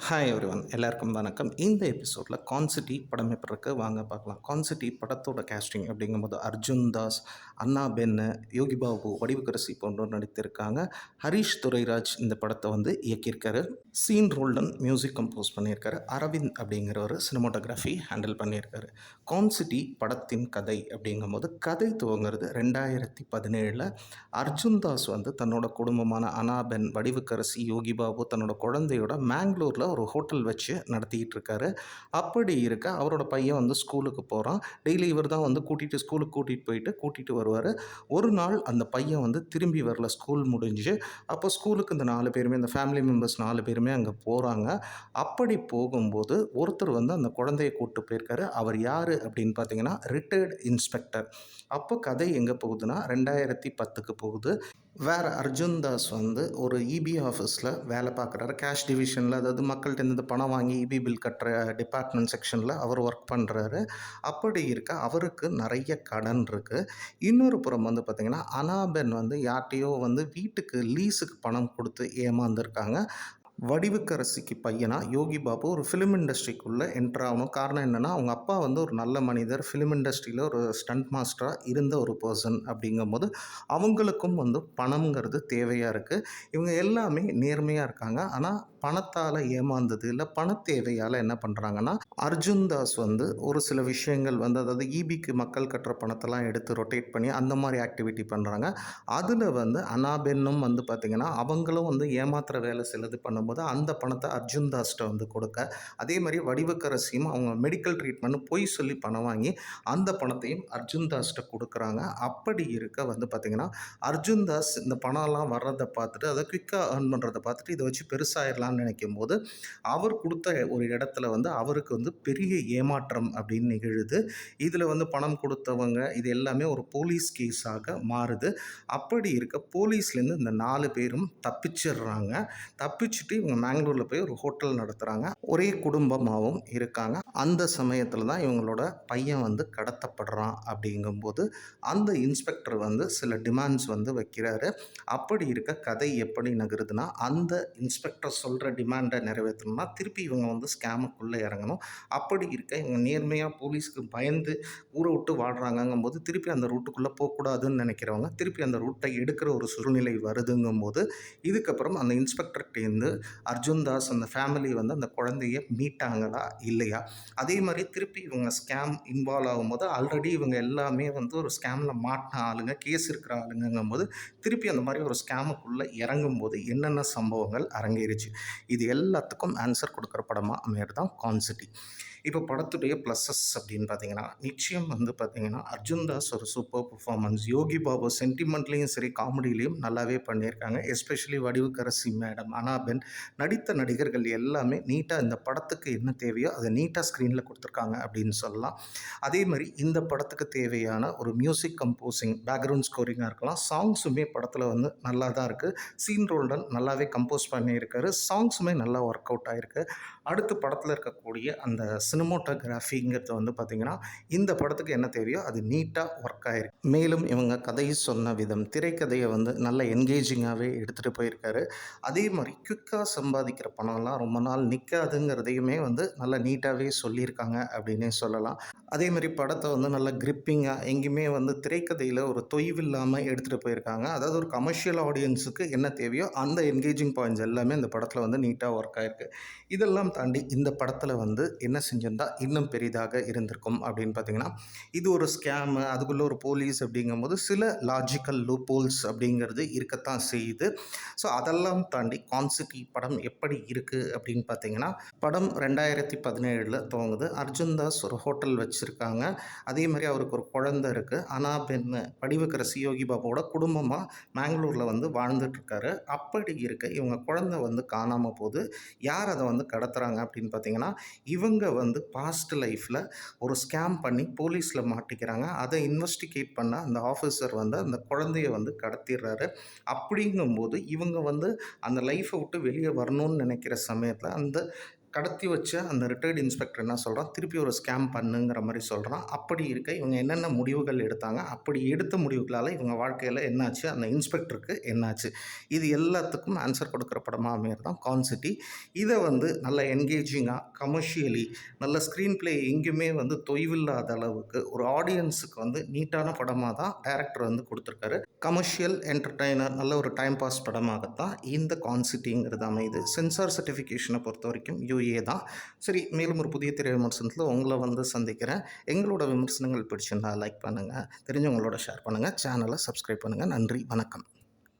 Hi everyone எல்லாருக்கும் வணக்கம். இந்த எபிசோடில் கான்சிட்டி படம் எப்படி இருக்கு வாங்க பார்க்கலாம். கான்சிட்டி படத்தோட கேஸ்டிங் அப்படிங்கும்போது அர்ஜுன் தாஸ், அண்ணா பென்னு, யோகி பாபு, வடிவுக்கரசி போன்றோர் நடித்திருக்காங்க. ஹரிஷ் துரைராஜ் இந்த படத்தை வந்து இயக்கியிருக்காரு. சீன் ரோல்டன் மியூசிக் கம்போஸ் பண்ணியிருக்காரு. அரவிந்த் அப்படிங்கிறவர் சினிமாட்டோகிராஃபி ஹேண்டில் பண்ணியிருக்காரு. கான்சிட்டி படத்தின் கதை அப்படிங்கும்போது கதை துவங்கிறது 2017. அர்ஜுன் தாஸ் வந்து தன்னோட குடும்பமான அனாபென், வடிவுக்கரசி, யோகி பாபு தன்னோட குழந்தையோட மேங்களூரில் ஒரு ஹோட்டல் வச்சு நடத்திக்கிட்டு இருக்காரு. அப்படி இருக்க அவரோட பையன் வந்து ஸ்கூலுக்கு போகிறான். டெய்லி இவர் தான் வந்து ஸ்கூலுக்கு கூட்டிகிட்டு வருவார். ஒரு நாள் அந்த பையன் வந்து திரும்பி வரல ஸ்கூல் முடிஞ்சு. அப்போ ஸ்கூலுக்கு இந்த 4 பேருமே, இந்த ஃபேமிலி மெம்பர்ஸ் 4 பேருமே அங்கே போகிறாங்க. அப்படி போகும்போது ஒருத்தர் வந்து அந்த குழந்தைய கூப்பிட்டு போயிருக்காரு. அவர் யார் அப்படின்னு பார்த்தீங்கன்னா ரிட்டையர்டு இன்ஸ்பெக்டர். அப்போ கதை எங்கே போகுதுன்னா 2010க்கு போகுது. வேறு அர்ஜுன் தாஸ் வந்து ஒரு இபி ஆஃபீஸில் வேலை பார்க்குறாரு. கேஷ் டிவிஷனில், அதாவது மக்கள்கிட்ட பணம் வாங்கி இபி பில் கட்டுற டிபார்ட்மெண்ட் செக்ஷனில் அவர் ஒர்க் பண்ணுறாரு. அப்படி இருக்க அவருக்கு நிறைய கடன் இருக்குது. இன்னொரு புறம் வந்து பார்த்திங்கன்னா அனாபென் வந்து யார்கிட்டையோ வந்து வீட்டுக்கு லீஸுக்கு பணம் கொடுத்து ஏமாந்துருக்காங்க. வடிவுக்கரசிக்கு பையனா யோகி பாபு ஒரு ஃபிலிம் இண்டஸ்ட்ரிக்குள்ளே என்ட்ரு ஆகணும். காரணம் என்னென்னா அவங்க அப்பா வந்து ஒரு நல்ல மனிதர், ஃபிலிம் இண்டஸ்ட்ரியில் ஒரு ஸ்டண்ட் மாஸ்டராக இருந்த ஒரு பர்சன். அப்படிங்கும்போது அவங்களுக்கும் வந்து பணம்ங்கிறது தேவையாக இருக்குது. இவங்க எல்லாமே நேர்மையாக இருக்காங்க. ஆனால் பணத்தால் ஏமாந்தது இல்லை, பண தேவையால் என்ன பண்ணுறாங்கன்னா அர்ஜுன் தாஸ் வந்து ஒரு சில விஷயங்கள் வந்து, அதாவது இபிக்கு மக்கள் கட்டுற பணத்தெல்லாம் எடுத்து ரொட்டேட் பண்ணி அந்த மாதிரி ஆக்டிவிட்டி பண்ணுறாங்க. அதில் வந்து அனாபென்னும் வந்து பார்த்திங்கன்னா அவங்களும் வந்து ஏமாத்துகிற வேலை சிலது பண்ணும்போது அந்த பணத்தை அர்ஜுன் தாஸ்ட்டை வந்து கொடுக்க, அதே மாதிரி வடிவுக்கரசியும் அவங்க மெடிக்கல் ட்ரீட்மெண்ட் பொய் சொல்லி பணம் வாங்கி அந்த பணத்தையும் அர்ஜுன் தாஸ்ட்டை கொடுக்குறாங்க. அப்படி இருக்க வந்து பார்த்திங்கன்னா அர்ஜுன் தாஸ் இந்த பணம்லாம் வர்றதை பார்த்துட்டு, அதை குயிக்காக ஏர்ன் பண்ணுறதை பார்த்துட்டு இதை வச்சு பெருசாகிடலான்னு நினைக்கும் போது அவர் கொடுத்த ஒரு இடத்துல வந்து அவருக்கு வந்து பெரிய ஏமாற்றம் அப்படின்னு நிகழுது. இதில் வந்து பணம் கொடுத்தவங்க இது எல்லாமே ஒரு போலீஸ் கேஸாக மாறுது. அப்படி இருக்க போலீஸ்லேருந்து இந்த 4 பேரும் தப்பிச்சிடுறாங்க. தப்பிச்சுட்டு இவங்க மேங்களூரில் போய் ஒரு ஹோட்டல் நடத்துகிறாங்க. ஒரே குடும்பமாகவும் இருக்காங்க. அந்த சமயத்தில் தான் இவங்களோட பையன் வந்து கடத்தப்படுறான். அப்படிங்கும்போது அந்த இன்ஸ்பெக்டர் வந்து சில டிமாண்ட்ஸ் வந்து வைக்கிறாரு. அப்படி இருக்க கதை எப்படி நகருதுன்னா, அந்த இன்ஸ்பெக்டர் சொல்கிற டிமாண்டை நிறைவேற்றணும்னா திருப்பி இவங்க வந்து ஸ்கேமுக்குள்ளே இறங்கணும். அப்படி இருக்க இவங்க நேர்மையாக போலீஸ்க்கு பயந்து ஊரை விட்டு வாழ்கிறாங்கங்கும்போது திருப்பி அந்த ரூட்டுக்குள்ளே போகக்கூடாதுன்னு நினைக்கிறவங்க திருப்பி அந்த ரூட்டை எடுக்கிற ஒரு சூழ்நிலை வருதுங்கும்போது, இதுக்கப்புறம் அந்த இன்ஸ்பெக்டர்கிட்டேருந்து அர்ஜுன் தாஸ் அந்த ஃபேமிலி வந்து அந்த குழந்தைய மீட்டாங்களா இல்லையா, அதே மாதிரி திருப்பி இவங்க ஸ்கேம் இன்வால்வ் ஆகும்போது ஆல்ரெடி இவங்க எல்லாமே வந்து ஒரு ஸ்கேமில் மாட்டின ஆளுங்க, கேஸ் இருக்கிற ஆளுங்கும்போது திருப்பி அந்த மாதிரி ஒரு ஸ்கேமுக்குள்ளே இறங்கும்போது என்னென்ன சம்பவங்கள் அரங்கேறிச்சு, இது எல்லாத்துக்கும் ஆன்சர் கொடுக்குற படமாக அமையிறது தான் கான்சிட்டி. இப்போ படத்துடைய ப்ளஸஸ் அப்படின்னு பார்த்தீங்கன்னா, நிச்சயம் வந்து பார்த்தீங்கன்னா அர்ஜுன் தாஸ் ஒரு சூப்பர் பெர்ஃபார்மன்ஸ். யோகி பாபு சென்டிமெண்ட்லேயும் சரி காமெடியிலையும் நல்லாவே பண்ணியிருக்காங்க. எஸ்பெஷலி வடிவுக்கரசி மேடம், அனாபென் நடித்த நடிகர்கள் எல்லாமே நீட்டாக இந்த படத்துக்கு என்ன தேவையோ அதை நீட்டாக ஸ்க்ரீனில் கொடுத்துருக்காங்க அப்படின்னு சொல்லலாம். அதே மாதிரி இந்த படத்துக்கு தேவையான ஒரு மியூசிக் கம்போசிங், பேக்ரவுண்ட் ஸ்கோரிங்காக இருக்கலாம், சாங்ஸுமே படத்தில் வந்து நல்லா தான் இருக்குது. சீன் ரோல்டன் நல்லாவே கம்போஸ் பண்ணியிருக்காரு. சாங்ஸுமே நல்லா ஒர்க் அவுட் ஆகிருக்கு. அடுத்து படத்தில் இருக்கக்கூடிய அந்த சினிமோட்டோகிராஃபிங்கிறது வந்து பார்த்திங்கன்னா இந்த படத்துக்கு என்ன தேவையோ அது நீட்டாக ஒர்க் ஆகிருக்கு. மேலும் இவங்க கதையை சொன்ன விதம், திரைக்கதையை வந்து நல்ல என்கேஜிங்காகவே எடுத்துகிட்டு போயிருக்காரு. அதே மாதிரி குயிக்காக சம்பாதிக்கிற பணம்லாம் ரொம்ப நாள் நிற்காதுங்கிறதையுமே வந்து நல்லா நீட்டாகவே சொல்லியிருக்காங்க அப்படின்னே சொல்லலாம். அதே மாதிரி படத்தை வந்து நல்லா கிரிப்பிங்காக எங்கேயுமே வந்து திரைக்கதையில் ஒரு தொய்வில்லாமல் எடுத்துகிட்டு போயிருக்காங்க. அதாவது ஒரு கமர்ஷியல் ஆடியன்ஸுக்கு என்ன தேவையோ அந்த என்கேஜிங் பாயிண்ட்ஸ் எல்லாமே இந்த படத்தில் வந்து நீட்டாக ஒர்க் ஆகிருக்கு. இதெல்லாம் தாண்டி இந்த படத்தில் வந்து என்ன செஞ்சிருந்தா இன்னும் பெரிதாக இருந்திருக்கும் அப்படின்னு பார்த்தீங்கன்னா, இது ஒரு ஸ்கேமு, அதுக்குள்ளே ஒரு போலீஸ் அப்படிங்கும்போது சில லாஜிக்கல் லூப்போல்ஸ் அப்படிங்கிறது இருக்கத்தான் செய்யுது. ஸோ அதெல்லாம் தாண்டி கான்சிட்டி படம் எப்படி இருக்குது அப்படின்னு பார்த்தீங்கன்னா, படம் 2017 துவங்குது. அர்ஜுன் தாஸ் ஒரு ஹோட்டல் வச்சுருக்காங்க. அதே மாதிரி அவருக்கு ஒரு குழந்தை இருக்குது. அனாபென் வடிவுக்கரசி யோகி பாபாவோட குடும்பமாக மேங்களூரில் வந்து வாழ்ந்துட்டுருக்காரு. அப்படி இருக்க இவங்க குழந்தை வந்து காணாமல் போகுது. யார் அதை வந்து கடத்துகிறாங்க அப்படின்னு பார்த்தீங்கன்னா, இவங்க வந்து பாஸ்ட் லைஃப்பில் ஒரு ஸ்கேம் பண்ணி போலீஸில் மாட்டிக்கிறாங்க. அதை இன்வெஸ்டிகேட் பண்ண அந்த ஆஃபீஸர் வந்து அந்த குழந்தைய வந்து கடத்திடுறாரு. அப்படிங்கும்போது இவங்க வந்து அந்த லைஃப்பை விட்டு வெளியே வரணும்னு நினைக்கிற சமயத்தில் அந்த கடத்தி வச்ச அந்த ரிட்டயர்டு இன்ஸ்பெக்டர் என்ன சொல்கிறான், திருப்பி ஒரு ஸ்கேம் பண்ணுங்கிற மாதிரி சொல்கிறான். அப்படி இருக்க இவங்க என்னென்ன முடிவுகள் எடுத்தாங்க, அப்படி எடுத்த முடிவுகளால் இவங்க வாழ்க்கையில் என்னாச்சு, அந்த இன்ஸ்பெக்டருக்கு என்னாச்சு, இது எல்லாத்துக்கும் ஆன்சர் கொடுக்குற படமாக அமையிறது தான் கான்சிட்டி. இதை நல்ல என்கேஜிங்காக கமர்ஷியலி நல்ல ஸ்க்ரீன் பிளே எங்கேயுமே தொய்வில்லாத அளவுக்கு ஒரு ஆடியன்ஸுக்கு நீட்டான படமாக தான் டைரக்டர் கொடுத்துருக்காரு. கமர்ஷியல் என்டர்டெய்னர் நல்ல ஒரு டைம் பாஸ் படமாகத்தான் இந்த கான்சிட்டிங்கிறது அமையுது. சென்சார் சர்டிஃபிகேஷனை பொறுத்த வரைக்கும் யூஏ தான். சரி, மேலும் ஒரு புதிய திரை விமர்சனத்தில் உங்களை சந்திக்கிறேன். எங்களோட விமர்சனங்கள் பிடிச்சிருந்தா லைக் பண்ணுங்கள், தெரிஞ்சவங்களோட ஷேர் பண்ணுங்கள், சேனலை சப்ஸ்கிரைப் பண்ணுங்கள். நன்றி, வணக்கம்.